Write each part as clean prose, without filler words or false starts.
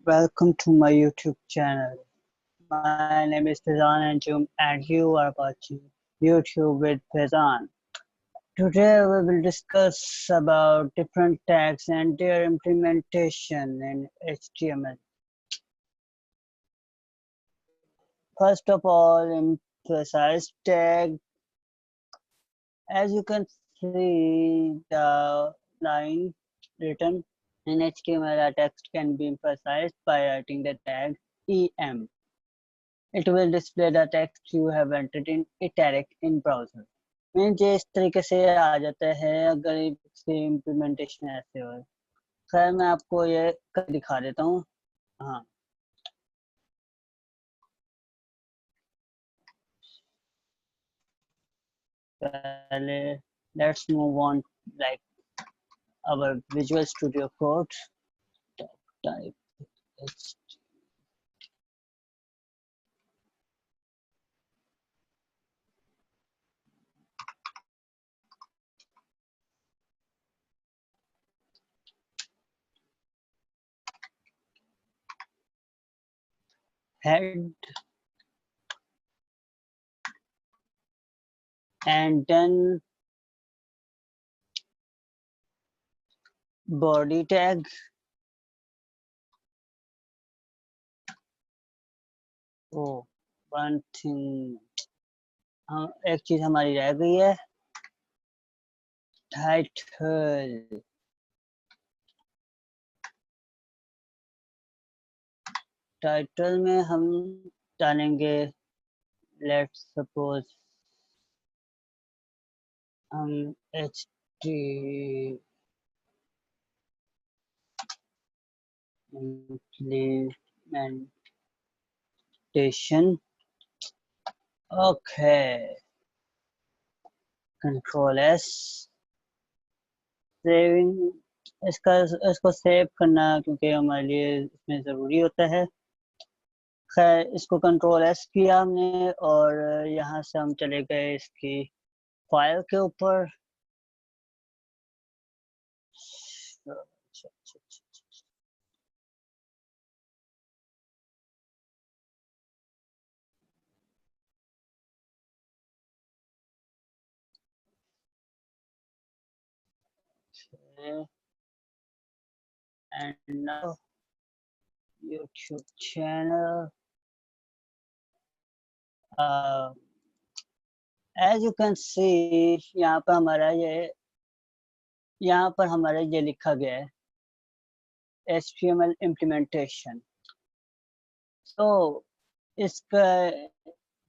Welcome to my YouTube channel. My name is Fizan and you are watching YouTube with Fizan. Today we will discuss about different tags and their implementation in HTML. First of all, emphasize tag. As you can see, the line written in HTML text can be emphasized by writing the tag EM. It will display the text you have entered in italic in browser. Means ये इस तरीके से आ जाता है अगर इसकी implementation ऐसे हो। खैर मैं आपको ये कर दिखा देता हूँ। हाँ पहले let's move on like our Visual Studio Code. Type head and then body tag. Oh, one thing, हाँ एक चीज हमारी रह गई है, टाइटल। टाइटल में हम डालेंगे लेट्स सपोज हम implementation. Okay, Control S, saving. इसको सेव करना क्योंकि हमारे लिए इसमें ज़रूरी होता है। खैर इसको कंट्रोल एस किया हमने और यहाँ से हम चले गए इसकी फाइल के ऊपर। and now YouTube channel. As you can see यहाँ पर हमारा ये लिखा गया है HTML implementation. तो इसका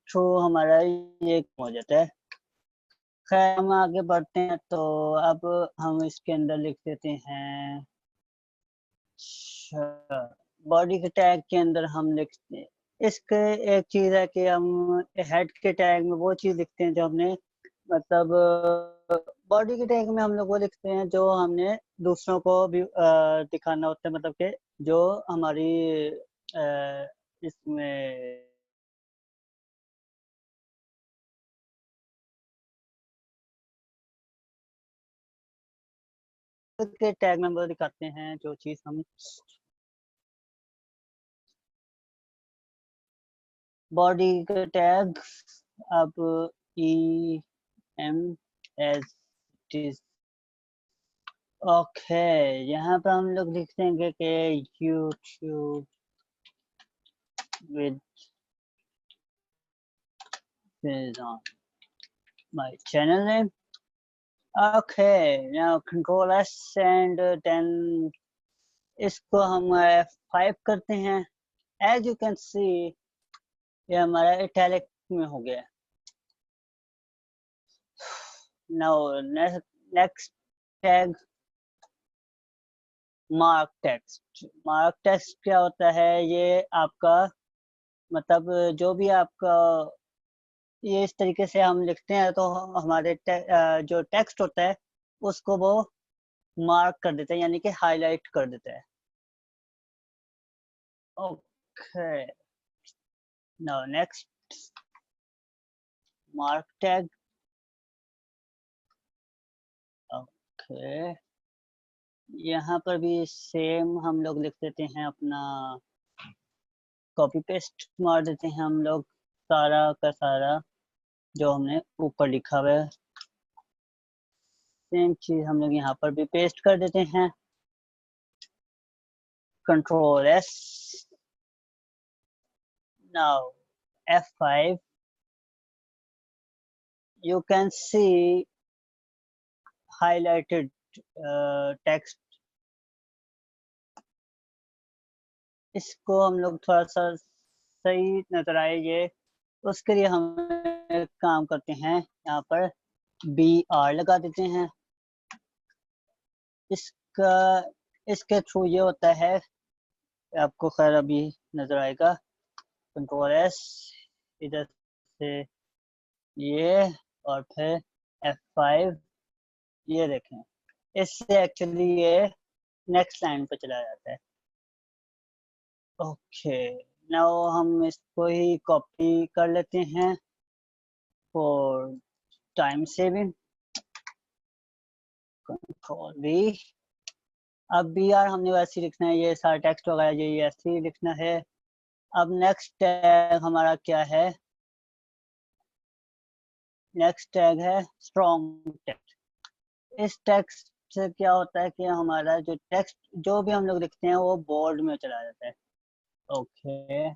थ्रू हमारा ये हो जाता है। खैर हम आगे बढ़ते हैं तो अब हम इसके अंदर लिख देते हैं बॉडी के टैग के अंदर हम लिखते हैं इसके एक चीज है कि हम हेड के टैग में वो चीज लिखते हैं जो हमने मतलब बॉडी के टैग में हम लोग वो लिखते हैं जो हमने दूसरों को भी दिखाना होता है, मतलब कि जो हमारी इसमें के टैग में वो दिखाते हैं जो चीज हम बॉडी का टैग। अब EM as it is. Okay यहाँ पर हम लोग लिख देंगे कि YouTube with Fizan, my channel name. Okay, now Control S and then इसको हम F5 करते हैं। As you can see ये हमारा इटैलिक में हो गया। Now next tag mark text. Mark text क्या होता है? ये आपका मतलब जो भी आपका ये इस तरीके से हम लिखते हैं तो हमारे जो टेक्स्ट होता है उसको वो मार्क कर देता है, यानी कि हाईलाइट कर देता है। Okay now next mark tag. Okay यहाँ पर भी सेम हम लोग लिख देते हैं, अपना कॉपी पेस्ट मार देते हैं हम लोग सारा का सारा जो हमने ऊपर लिखा हुआ है, सेम चीज हम लोग यहाँ पर भी पेस्ट कर देते हैं। Control S, now F5, you can see highlighted text। इसको हम लोग थोड़ा सा सही नजर आए ये, उसके लिए हम एक काम करते हैं, यहाँ पर BR लगा देते हैं। इसका इसके थ्रू ये होता है, आपको खैर अभी नजर आएगा। कंट्रोल एस, इधर से ये, और फिर F5, ये देखें, इससे एक्चुअली ये नेक्स्ट लाइन पे चला जाता है। ओके, नाउ हम इसको ही कॉपी कर लेते हैं for time saving. Control V। अब BR हमने वैसे ही लिखना है, ये सारा टेक्स्ट वगैरह ये ऐसे ही लिखना है। अब नेक्स्ट टैग हमारा क्या है? नेक्स्ट टैग है स्ट्रॉन्ग टेक्स्ट। इस टेक्स्ट से क्या होता है कि हमारा जो टेक्स्ट जो भी हम लोग लिखते हैं वो बोल्ड में चला जाता है। ओके,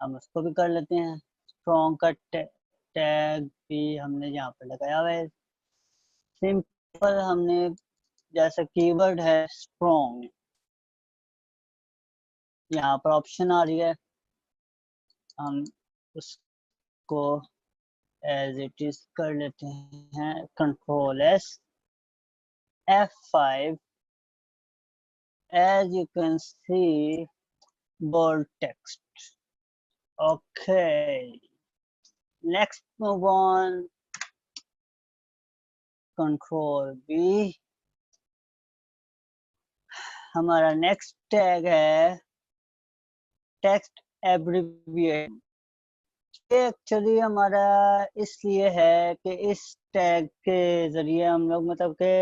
हम उसको भी कर लेते हैं। स्ट्रॉन्ग का टैग भी हमने यहाँ पर लगाया हुआ है। सिंपल हमने, जैसा कीवर्ड है स्ट्रॉन्ग, यहाँ पर ऑप्शन आ रही है, हम उसको एज इट इज कर लेते हैं। Control S, F5, as you can see, bold text। Okay, next move on, control V। हमारा नेक्स्ट टैग है टेक्स्ट एब्रिविएशन। एक्चुअली हमारा इसलिए है कि इस टैग के जरिए हम लोग मतलब के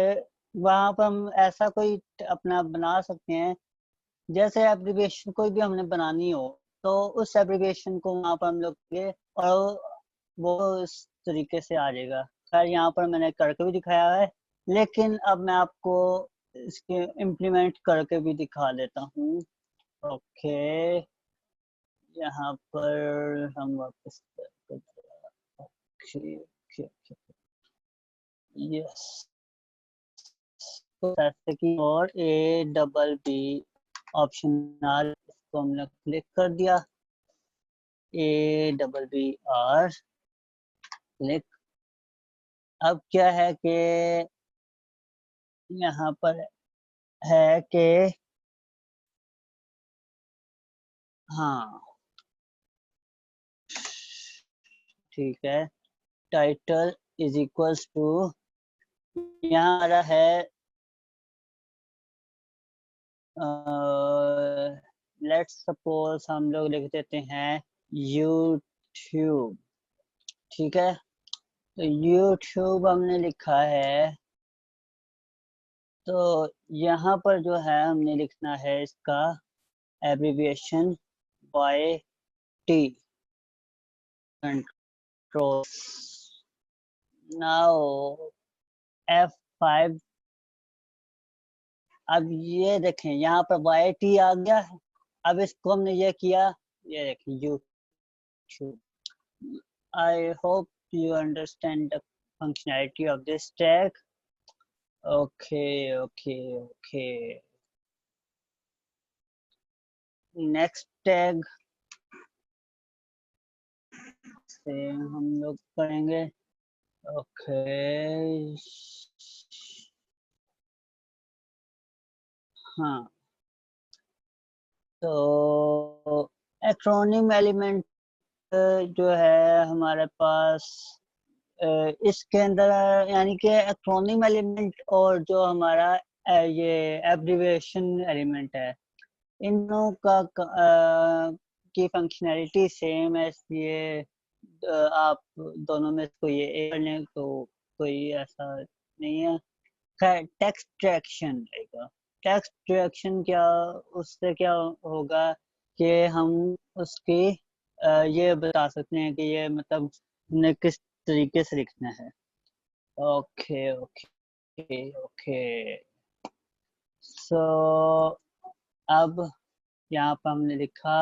वहां पर हम ऐसा कोई अपना बना सकते हैं, जैसे एब्रिविएशन कोई भी हमने बनानी हो तो उस एब्रिविएशन को वहां पर हम लोग के, और वो इस तरीके से आ जाएगा। खैर यहाँ पर मैंने करके भी दिखाया है, लेकिन अब मैं आपको इसके इम्प्लीमेंट करके भी दिखा देता हूँ। ओके, यहाँ पर हम वापस यस, तो जैसे कि और ABB ऑप्शन आर, इसको हमने क्लिक कर दिया। ABBR click. अब क्या है कि यहाँ पर है कि हाँ ठीक है, टाइटल इज इक्वल्स टू, यहाँ आ रहा है लेट्स सपोज हम लोग लिख देते हैं YouTube। ठीक है, तो YouTube हमने लिखा है, तो यहाँ पर जो है हमने लिखना है इसका abbreviation YT। Control, now F5। अब ये देखें यहाँ पर YT आ गया है। अब इसको हमने ये किया, ये देखें YouTube। I hope you understand the functionality of this tag। okay, next tag से हम लोग करेंगे। ओके, हाँ, तो एक्रोनिम एलिमेंट जो है हमारे पास इसके अंदर, यानी कि एक्रोनिम एलिमेंट और जो हमारा ये एब्रिविएशन एलिमेंट है, इनों का की फंक्शनैलिटी सेम है, इसलिए आप दोनों में कोई एक कर लें तो कोई ऐसा नहीं है। टेक्स्ट डायरेक्शन रहेगा। टेक्स्ट डायरेक्शन क्या, उससे क्या होगा कि हम उसकी ये बता सकते हैं कि ये मतलब ने किस तरीके से लिखना है। Okay okay okay. सो अब यहाँ पर हमने लिखा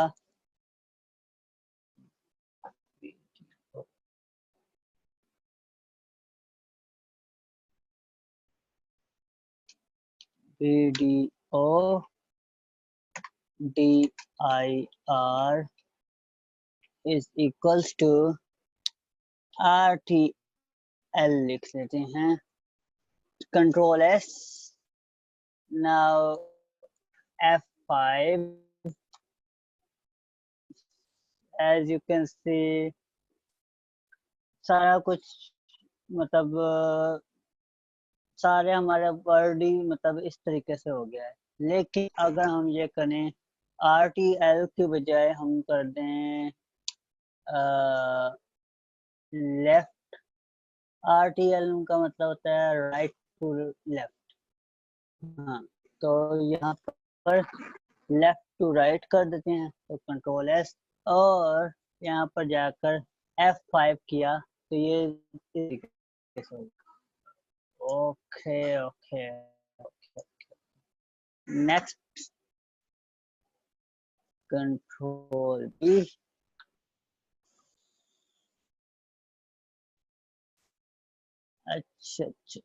video dir is equals to RTL लिख लेते हैं, control S, now F5, as you can see सारा कुछ मतलब सारे हमारे वर्ड ही मतलब इस तरीके से हो गया है। लेकिन अगर हम ये करें RTL की बजाय हम कर दें लेफ्ट, RTL का मतलब होता है राइट टू लेफ्ट। हाँ, तो यहाँ पर लेफ्ट टू राइट कर देते हैं, तो कंट्रोल S, और यहाँ पर जाकर F5 किया तो ये okay okay. Next control B, अच्छा अच्छा।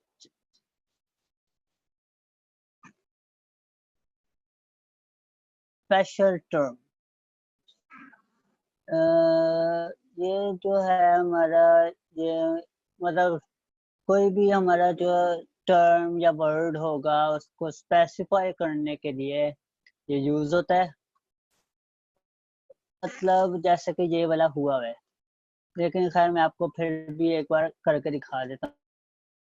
स्पेशल टर्म, ये जो है हमारा, ये मतलब कोई भी हमारा जो टर्म या वर्ड होगा उसको स्पेसिफाई करने के लिए ये यूज होता है। मतलब जैसे कि ये वाला हुआ है, लेकिन खैर मैं आपको फिर भी एक बार करके दिखा देता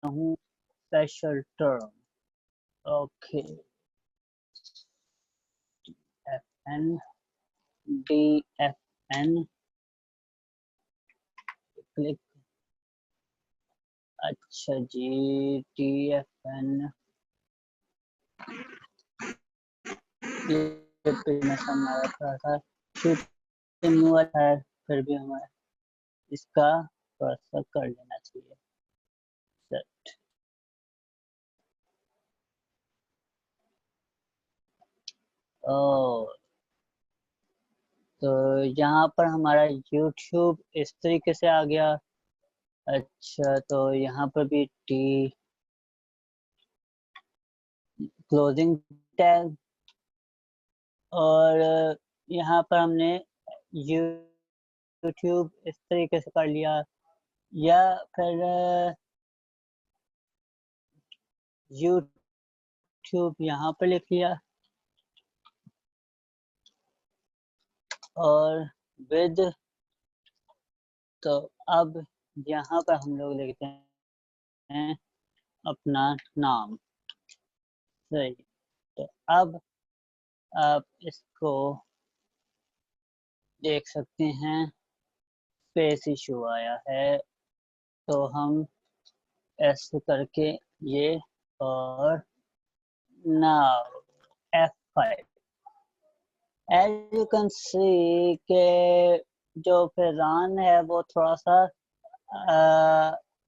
हूँ। Special term, okay, FN DFN click, अच्छा जी, DFN ये मैं समझा रहा था, है, फिर भी हमें इसका थोड़ा सा कर लेना चाहिए सेट। ओ, तो यहाँ पर हमारा YouTube इस तरीके से आ गया। अच्छा, तो यहाँ पर भी टी क्लोजिंग टैग, और यहाँ पर हमने YouTube इस तरीके से कर लिया, या फिर YouTube यहाँ पर लिख लिया, और विद, तो अब यहाँ पर हम लोग लिखते हैं अपना नाम, सही। तो अब आप इसको देख सकते हैं, स्पेस इशू आया है, तो हम ऐसे करके ये, और now F5, as you can see के जो फैजान है वो थोड़ा सा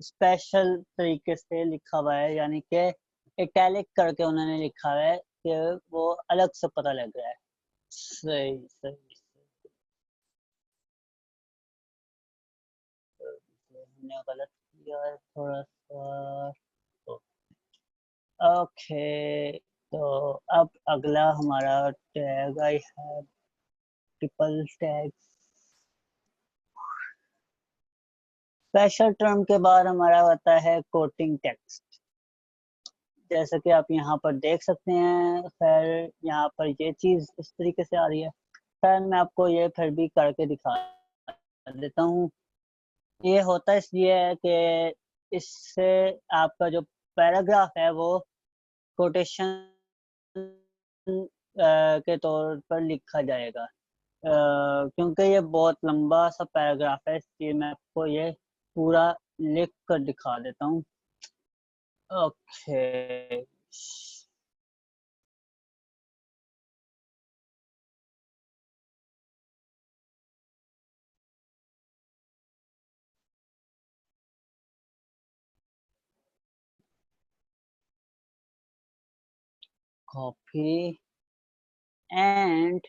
स्पेशल तरीके से लिखा हुआ है, यानी कि इटैलिक करके उन्होंने लिखा हुआ है कि वो अलग से पता लग रहा है। सही सही, हमने गलत किया है थोड़ा सा। ओके, तो अब अगला हमारा टैग आई है ट्रिपल टैग। स्पेशल टर्म के बाद हमारा होता है कोटिंग टेक्स्ट, जैसे कि आप यहाँ पर देख सकते हैं। खैर यहाँ पर ये चीज इस तरीके से आ रही है, खैर मैं आपको ये फिर भी करके दिखा देता हूँ। ये होता इसलिए है कि इससे आपका जो पैराग्राफ है वो कोटेशन के तौर पर लिखा जाएगा, क्योंकि ये बहुत लंबा सा पैराग्राफ है, इसलिए मैं आपको ये पूरा लिख कर दिखा देता हूँ। Okay. Copy and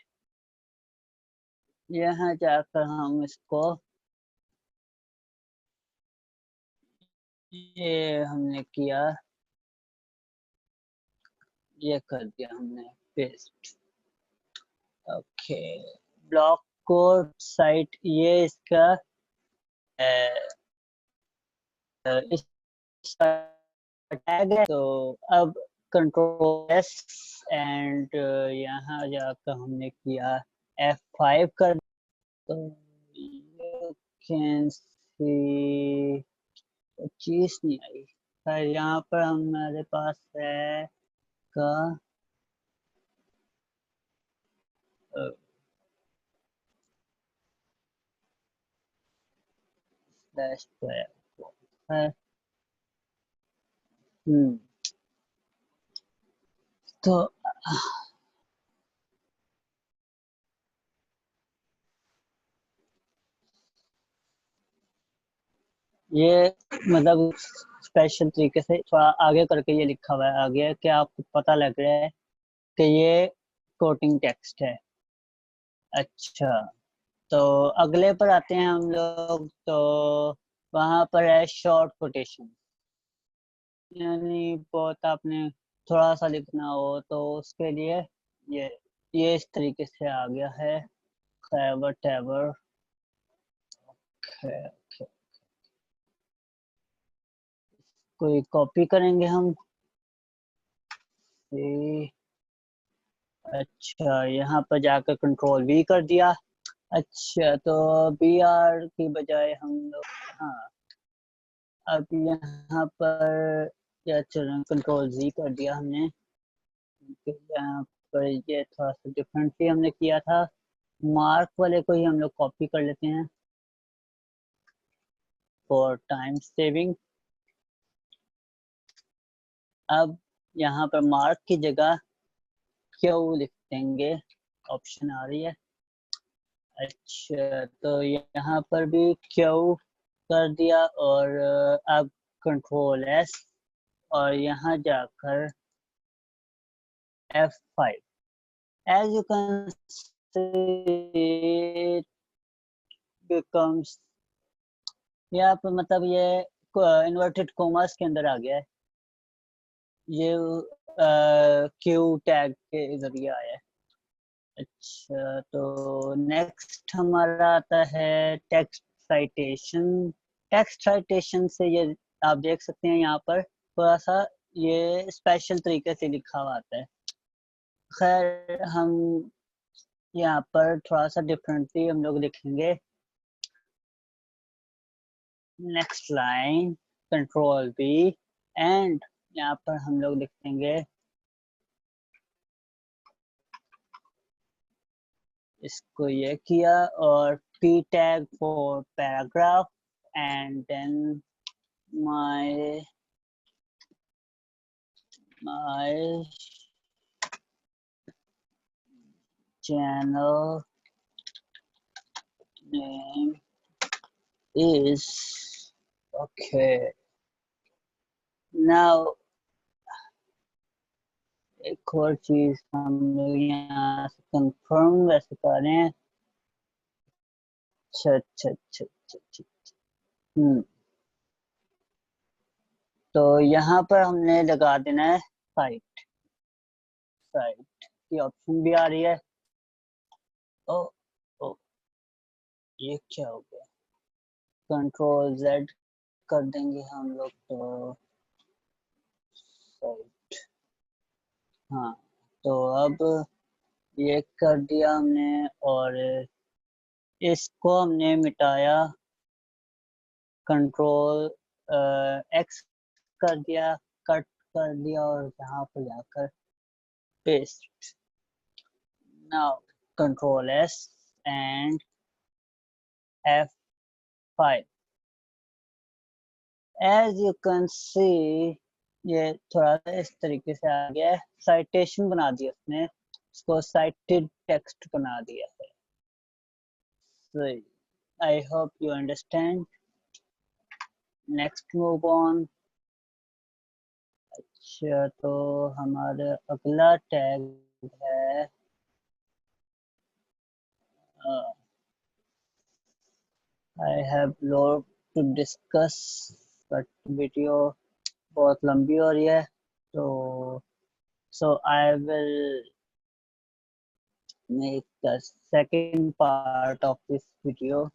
यहाँ जाकर हम इसको ये हमने किया, ये कर दिया हमने paste. Okay, block code site ये इसका इसका टैग है। तो अब कंट्रोल एस एंड यहाँ जाकर हमने किया F5 कर, तो यू कैन सी चीज नहीं आई। फिर यहाँ पर हमारे पास है का स्लैश है। तो ये मतलब स्पेशल तरीके से थोड़ा आगे करके ये लिखा हुआ है आगे, कि आपको पता लग रहा है कि ये कोटिंग टेक्स्ट है। अच्छा, तो अगले पर आते हैं हम लोग। तो वहां पर है शॉर्ट कोटेशन, यानी बहुत आपने थोड़ा सा लिखना हो तो उसके लिए ये ये इस तरीके से आ गया है। वट एवर, कोई कॉपी करेंगे हम। अच्छा, यहाँ पर जाकर कंट्रोल वी कर दिया। अच्छा, तो बी आर की बजाय हम लोग, हाँ अब यहाँ पर क्या चल, कंट्रोल जी कर दिया हमने। यहाँ पर ये थोड़ा सा डिफरेंटली हमने किया था। मार्क वाले को ही हम लोग कॉपी कर लेते हैं फॉर टाइम सेविंग। अब यहाँ पर मार्क की जगह क्यू लिख देंगे, ऑप्शन आ रही है। अच्छा, तो यहाँ पर भी क्यू कर दिया, और अब कंट्रोल एस और यहाँ जाकर F5। as you can see it becomes, यहाँ पर मतलब ये इन्वर्टेड कोमास के अंदर आ गया है, ये क्यू टैग के जरिए आया है। अच्छा, तो नेक्स्ट हमारा आता है टेक्स्ट साइटेशन। टेक्स्ट साइटेशन से ये आप देख सकते हैं यहाँ पर थोड़ा सा ये स्पेशल तरीके से लिखा हुआ आता है। खैर, हम यहाँ पर थोड़ा सा डिफरेंटली हम लोग लिखेंगे। Next line control B and यहाँ पर हम लोग लिख देंगे, इसको ये किया, और p tag for paragraph and then my channel name is okay. Now एक और चीज हम लोग यहाँ से कंफर्म वैसे कर रहे हैं। अच्छा अच्छा अच्छा अच्छा अच्छा, तो यहाँ पर हमने लगा देना है साइट। साइट की ऑप्शन भी आ रही है। ओ, ओ ये क्या हो गया, कंट्रोल जेड कर देंगे हम लोग तो साइट। हाँ, तो अब ये कर दिया हमने, और इसको हमने मिटाया, कंट्रोल एक्स कर दिया, कट कर दिया, और यहाँ पर जाकर paste. Now control S and F5। as you can see ये थोड़ा सा इस तरीके से आ गया है, साइटेशन बना दिया उसने, इसको साइटेड टेक्स्ट बना दिया है। So I hope you understand. Next move on. अच्छा, तो हमारा अगला टैग है I have lot to discuss, but video बहुत लंबी हो रही है, तो so I will make the second part of this video